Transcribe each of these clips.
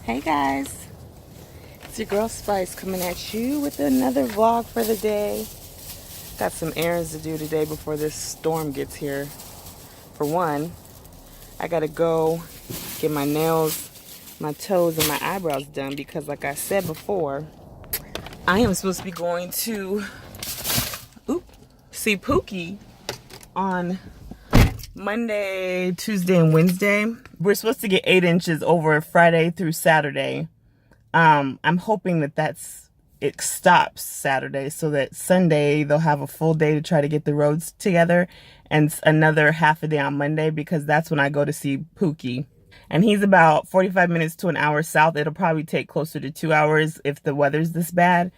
Hey guys, it's your girl Spice coming at you with another vlog for the day. Got some errands to do today before this storm gets here. For one, I gotta go get my nails, my toes, and my eyebrows done because like I said before, I am supposed to be going to see Pookie on Monday, Tuesday, and Wednesday. We're supposed to get 8 inches over Friday through Saturday. I'm hoping that it stops Saturday so that Sunday they'll have a full day to try to get the roads together and another half a day on Monday because that's when I go to see Pookie. And he's about 45 minutes to an hour south. It'll probably take closer to 2 hours if the weather's this bad.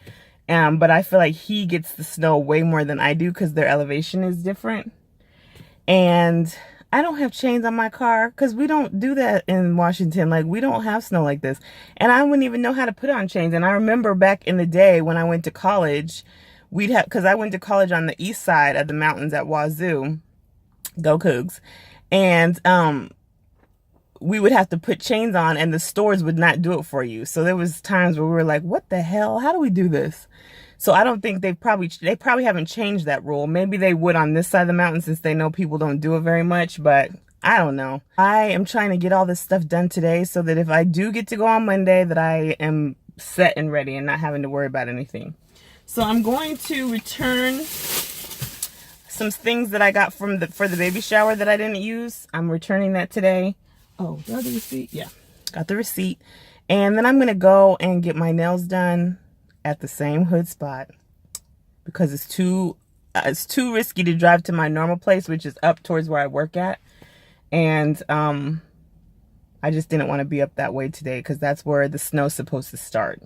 But I feel like he gets the snow way more than I do because their elevation is different. And I don't have chains on my car because we don't do that in Washington. Like, we don't have snow like this. And I wouldn't even know how to put on chains. And I remember back in the day when I went to college, because I went to college on the east side of the mountains at Wazoo. Go Cougs. And we would have to put chains on and the stores would not do it for you. So there was times where we were like, what the hell? How do we do this? So I don't think they probably haven't changed that rule. Maybe they would on this side of the mountain since they know people don't do it very much, but I don't know. I am trying to get all this stuff done today so that if I do get to go on Monday that I am set and ready and not having to worry about anything. So I'm going to return some things that I got for the baby shower that I didn't use. I'm returning that today. Oh, do I have the receipt? Yeah, got the receipt. And then I'm going to go and get my nails done at the same hood spot because it's too risky to drive to my normal place, which is up towards where I work at. And I just didn't want to be up that way today because that's where the snow's supposed to start.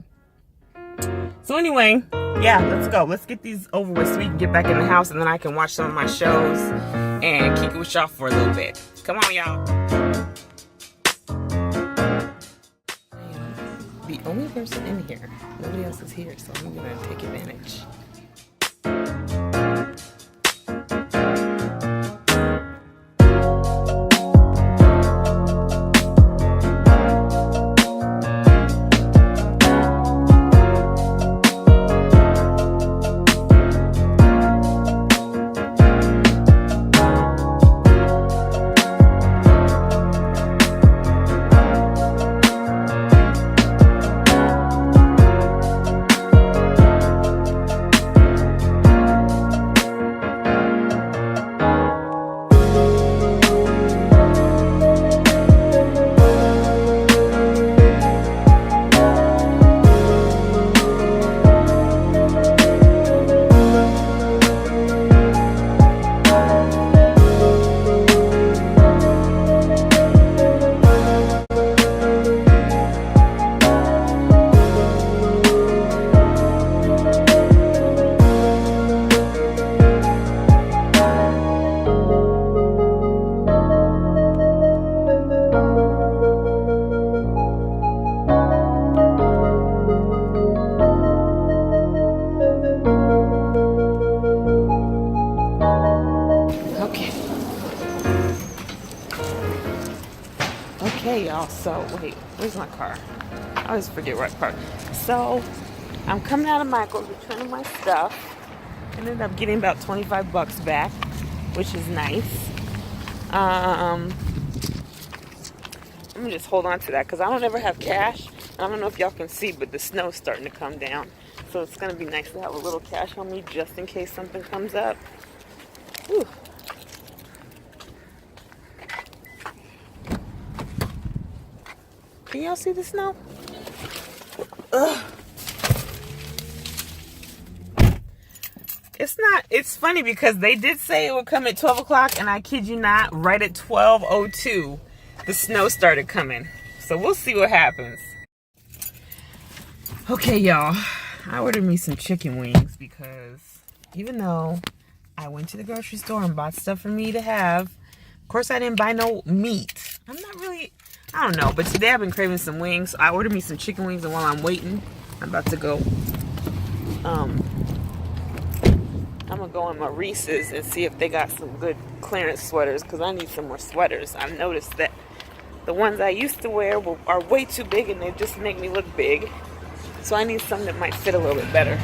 So anyway, yeah, let's go. Let's get these over with so we can get back in the house and then I can watch some of my shows and kick it with y'all for a little bit. Come on, y'all. The only person in here. Nobody else is here, so I'm gonna take advantage. Okay, y'all, so wait, where's my car? I always forget where I parked. So I'm coming out of Michael's, returning my stuff. I ended up getting about 25 bucks back, which is nice. Let me just hold on to that because I don't ever have cash. I don't know if y'all can see, but the snow's starting to come down. So it's going to be nice to have a little cash on me just in case something comes up. Whew. Can y'all see the snow? Ugh. It's funny because they did say it would come at 12 o'clock, and I kid you not, right at 12:02, the snow started coming. So we'll see what happens. Okay, y'all, I ordered me some chicken wings because even though I went to the grocery store and bought stuff for me to have, of course I didn't buy no meat. I don't know, but today I've been craving some wings. So I ordered me some chicken wings, and while I'm waiting, I'm about to go. I'm gonna go in my Reese's and see if they got some good clearance sweaters because I need some more sweaters. I've noticed that The ones I used to wear are way too big and they just make me look big. So I need some that might fit a little bit better.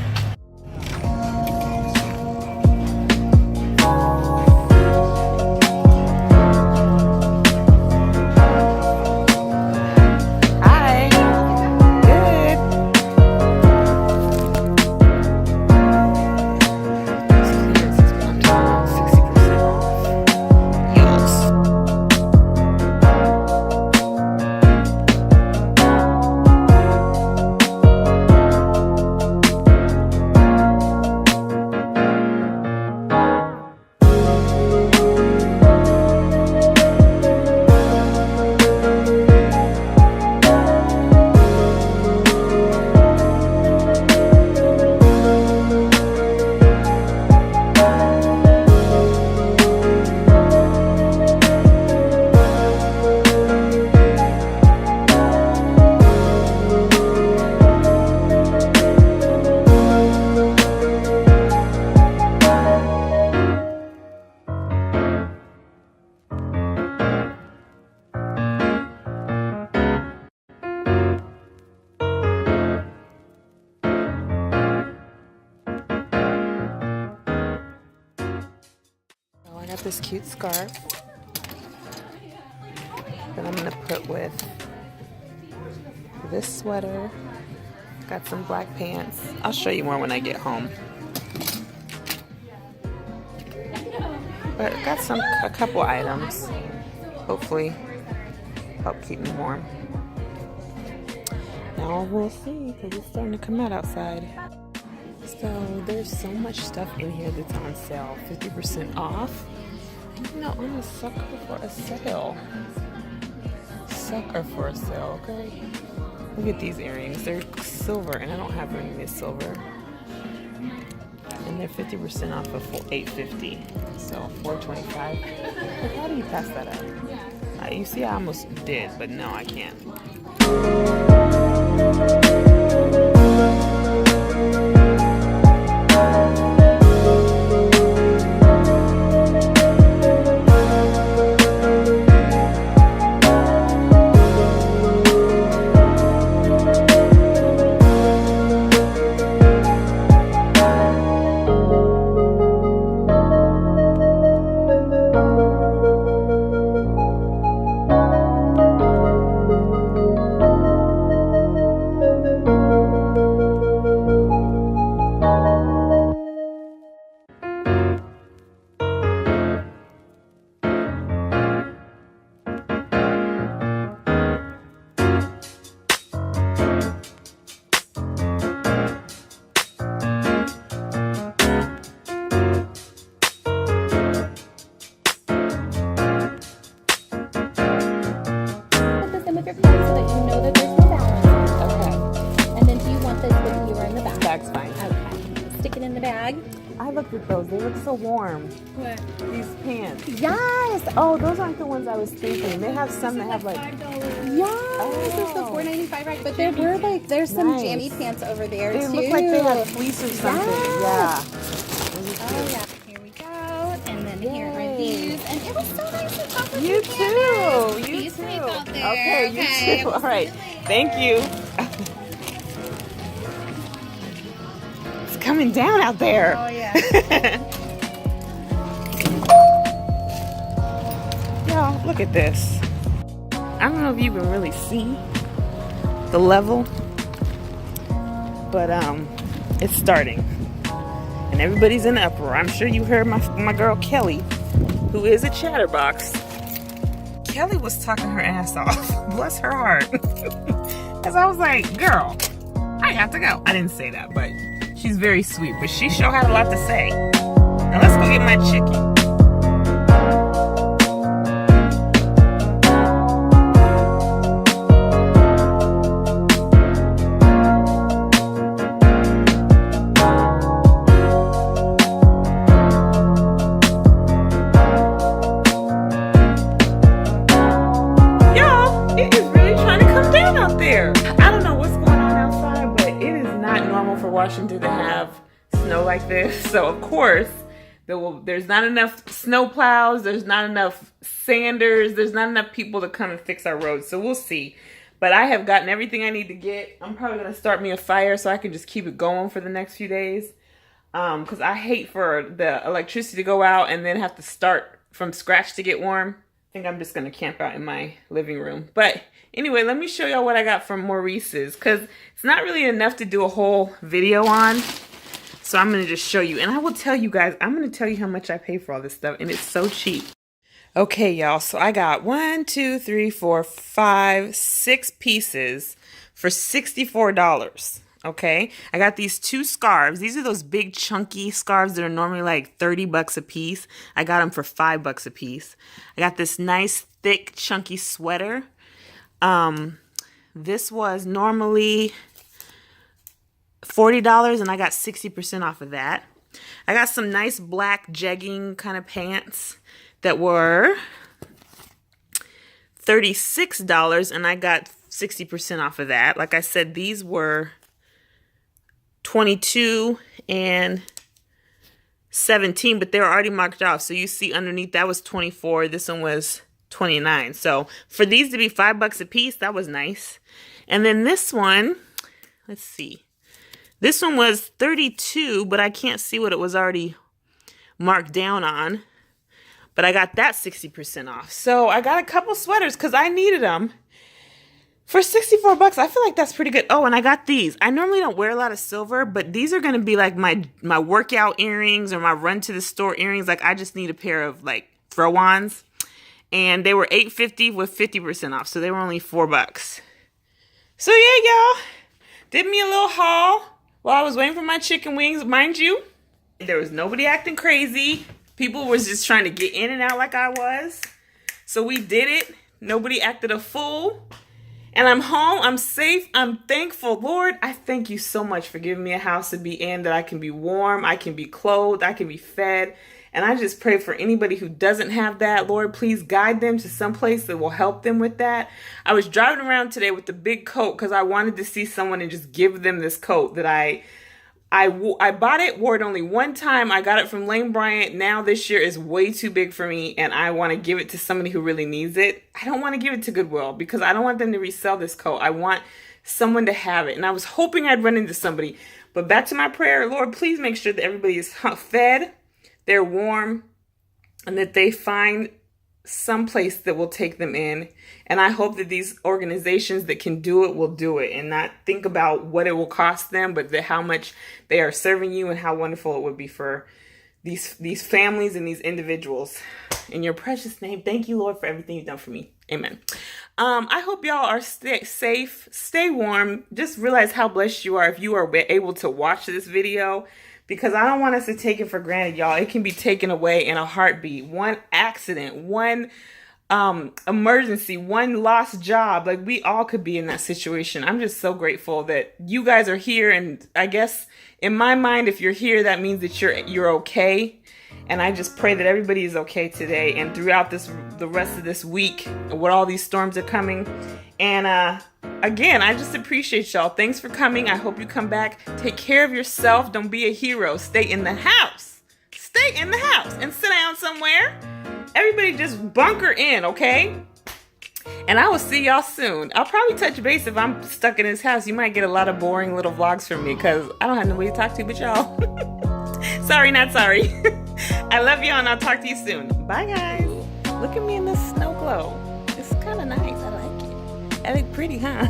I got this cute scarf that I'm gonna put with this sweater. Got some black pants. I'll show you more when I get home. But I got a couple items. Hopefully help keep me warm. Now we'll see, because it's starting to come out outside. So there's so much stuff in here that's on sale. 50% off. You know, I'm a sucker for a sale. Sucker for a sale, okay? Look at these earrings. They're silver, and I don't have any in silver. And they're 50% off of $8.50. So $4.25. How do you pass that up? You see, I almost did, but no, I can't. I looked at those. They look so warm. What? These pants. Yes. Oh, those aren't the ones I was thinking. They have some that have like $5. Yes, it's the $4.95, right? But there were like there's some jammy pants over there too. They look like they have fleece or something. Yes. Yeah. Oh yeah. Here we go. And then here are these. And it was so nice to talk with you. Too. You Be too. safe out there. Okay, you too. All right. Thank you. It's coming down out there. Oh yeah. Y'all, look at this. I don't know if you can really see the level, but it's starting. And everybody's in uproar. I'm sure you heard my girl Kelly, who is a chatterbox. Kelly was talking her ass off. Bless her heart. Because I was like, girl, I have to go. I didn't say that, but she's very sweet. But she sure had a lot to say. Now let's go get my chicken. Washington to have snow like this, so of course There's not enough snow plows. There's not enough sanders. There's not enough people to come and fix our roads. So we'll see. But I have gotten everything I need to get. I'm probably going to start me a fire so I can just keep it going for the next few days. Because I hate for the electricity to go out and then have to start from scratch to get warm. I think I'm just going to camp out in my living room. But anyway, let me show y'all what I got from Maurice's. Because it's not really enough to do a whole video on. So I'm going to just show you. And I will tell you guys, I'm going to tell you how much I pay for all this stuff. And it's so cheap. Okay, y'all. So I got 1, 2, 3, 4, 5, 6 pieces for $64. Okay, I got these 2 scarves. These are those big chunky scarves that are normally like 30 bucks a piece. I got them for $5 a piece. I got this nice thick chunky sweater. This was normally $40 and I got 60% off of that. I got some nice black jegging kind of pants that were $36 and I got 60% off of that. Like I said, these were $22 and $17, but they were already marked off. So you see underneath that was $24. This one was $29. So for these to be $5 a piece, that was nice. And then this one, let's see. This one was $32, but I can't see what it was already marked down on. But I got that 60% off. So I got a couple sweaters because I needed them. For 64 bucks, I feel like that's pretty good. Oh, and I got these. I normally don't wear a lot of silver, but these are going to be like my workout earrings or my run to the store earrings. Like I just need a pair of like throw-ons. And they were $8.50 with 50% off. So they were only $4. So yeah, y'all. Did me a little haul while I was waiting for my chicken wings. Mind you, there was nobody acting crazy. People was just trying to get in and out like I was. So we did it. Nobody acted a fool. And I'm home, I'm safe, I'm thankful. Lord, I thank you so much for giving me a house to be in, that I can be warm, I can be clothed, I can be fed. And I just pray for anybody who doesn't have that. Lord, please guide them to some place that will help them with that. I was driving around today with the big coat because I wanted to see someone and just give them this coat that I bought it, wore it only one time. I got it from Lane Bryant. Now this year is way too big for me and I want to give it to somebody who really needs it. I don't want to give it to Goodwill because I don't want them to resell this coat. I want someone to have it. And I was hoping I'd run into somebody. But back to my prayer, Lord, please make sure that everybody is fed, they're warm, and that they find some place that will take them in. And I hope that these organizations that can do it will do it and not think about what it will cost them, but how much they are serving you and how wonderful it would be for these families and these individuals. In your precious name, thank you, Lord, for everything you've done for me. Amen. I hope y'all are safe, stay warm. Just realize how blessed you are if you are able to watch this video, because I don't want us to take it for granted, y'all. It can be taken away in a heartbeat. One accident, one emergency, one lost job. Like we all could be in that situation. I'm just so grateful that you guys are here. And I guess in my mind, if you're here, that means that you're okay. And I just pray that everybody is okay today and throughout the rest of this week where all these storms are coming. And again, I just appreciate y'all. Thanks for coming. I hope you come back. Take care of yourself. Don't be a hero. Stay in the house. Stay in the house and sit down somewhere. Everybody just bunker in, okay? And I will see y'all soon. I'll probably touch base if I'm stuck in this house. You might get a lot of boring little vlogs from me because I don't have nobody to talk to but y'all. Sorry, not sorry. I love y'all and I'll talk to you soon. Bye, guys. Look at me in this snow glow. It's kind of nice. I like it. I look pretty, huh?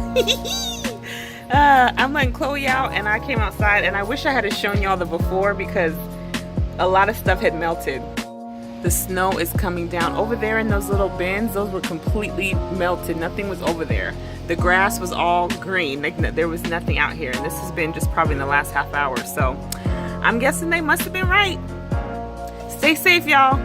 I'm letting Chloe out and I came outside and I wish I had shown y'all the before because a lot of stuff had melted. The snow is coming down. Over there in those little bins, those were completely melted. Nothing was over there. The grass was all green. There was nothing out here. And this has been just probably in the last half hour. So I'm guessing they must have been right. Stay safe, y'all.